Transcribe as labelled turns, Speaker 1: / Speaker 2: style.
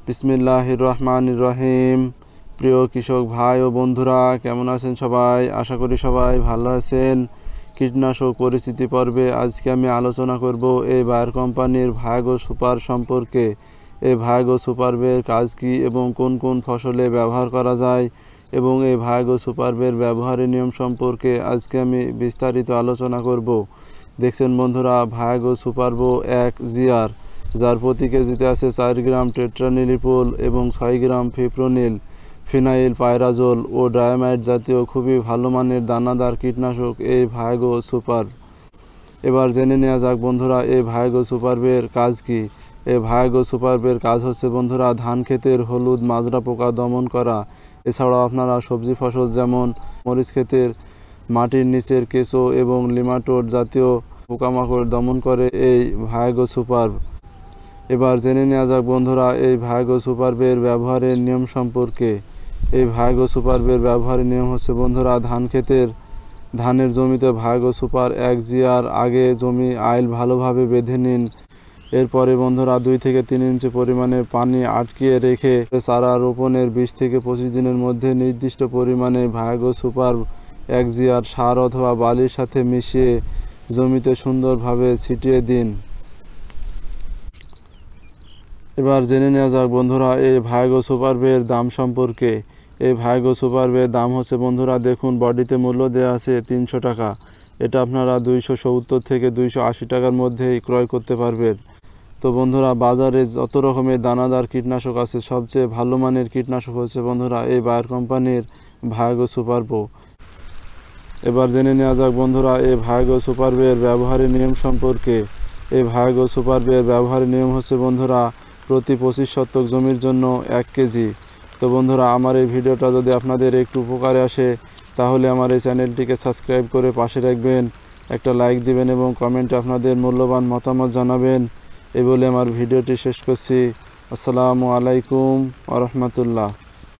Speaker 1: বিসমিল্লাহির রহমানির রহিম। প্রিয় কৃষক ভাই ও বন্ধুরা, কেমন আছেন সবাই? আশা করি সবাই ভালো আছেন। কীটনাশক পরিস্থিতি পর্বে আজকে আমি আলোচনা করব এই বায়ার কোম্পানির ভায়াগো সুপার সম্পর্কে। এই ভায়াগো সুপারবের কাজ কী এবং কোন কোন ফসলে ব্যবহার করা যায় এবং এই ভায়াগো সুপারবের ব্যবহারের নিয়ম সম্পর্কে আজকে আমি বিস্তারিত আলোচনা করব। দেখছেন বন্ধুরা, ভায়াগো সুপারবো 1 জিআর, যার প্রতি কেজিতে আছে 4 গ্রাম টেট্রানিলিপ্রোল এবং 6 গ্রাম ফিপ্রোনিল, ফিনাইল পাইরাজোল ও ডায়ামাইট জাতীয় খুবই ভালো মানের দানাদার কীটনাশক এই ভায়াগো সুপার। এবার জেনে নেওয়া যাক বন্ধুরা, এই ভায়াগো সুপারবের কাজ কি। এই ভায়াগো সুপারবের কাজ হচ্ছে বন্ধুরা, ধান ক্ষেতের হলুদ মাজরা পোকা দমন করা। এছাড়াও আপনারা সবজি ফসল যেমন মরিচ ক্ষেতের মাটির নিচের কেঁচো এবং লিমাটোড জাতীয় পোকামাকড় দমন করে এই ভায়াগো সুপার। এবার জেনে নেওয়া যাক বন্ধুরা, এই ভায়াগো সুপারবের ব্যবহারের নিয়ম সম্পর্কে। এই ভায়াগো সুপারবের ব্যবহারের নিয়ম হচ্ছে বন্ধুরা, ধানের জমিতে ভায়াগো সুপার 1 জিআর আগে জমি আইল ভালোভাবে বেঁধে নিন। এরপরে বন্ধুরা 2 থেকে 3 ইঞ্চি পরিমাণে পানি আটকিয়ে রেখে চারা রোপণের 20 থেকে 25 দিনের মধ্যে নির্দিষ্ট পরিমাণে ভায়াগো সুপার 1 জিআর সার অথবা বালির সাথে মিশিয়ে জমিতে সুন্দরভাবে ছিটিয়ে দিন। এবার জেনে নেওয়া যাক বন্ধুরা, এই ভায়াগো সুপারবের দাম সম্পর্কে। এই ভায়াগো সুপারবের দাম হচ্ছে বন্ধুরা, দেখুন বডিতে মূল্য দেওয়া আছে 300 টাকা। এটা আপনারা 270 থেকে 280 টাকার মধ্যেই ক্রয় করতে পারবেন। তো বন্ধুরা, বাজারে যত রকমের দানাদার কীটনাশক আছে, সবচেয়ে ভালো মানের কীটনাশক হচ্ছে বন্ধুরা এই বায়ার কোম্পানির ভায়াগো সুপারবো। এবার জেনে নেওয়া যাক বন্ধুরা, এই ভায়াগো সুপারবের ব্যবহারের নিয়ম সম্পর্কে। এই ভায়াগো সুপারবের ব্যবহারের নিয়ম হচ্ছে বন্ধুরা, প্রতি 25 শতক জমির জন্য 1 কেজি। তো বন্ধুরা, আমার এই ভিডিওটা যদি আপনাদের একটু উপকারে আসে তাহলে আমার এই চ্যানেলটিকে সাবস্ক্রাইব করে পাশে রাখবেন, একটা লাইক দিবেন এবং কমেন্টে আপনাদের মূল্যবান মতামত জানাবেন। এই বলে আমার ভিডিওটি শেষ করছি। আসসালামু আলাইকুম ওয়া রাহমাতুল্লাহ।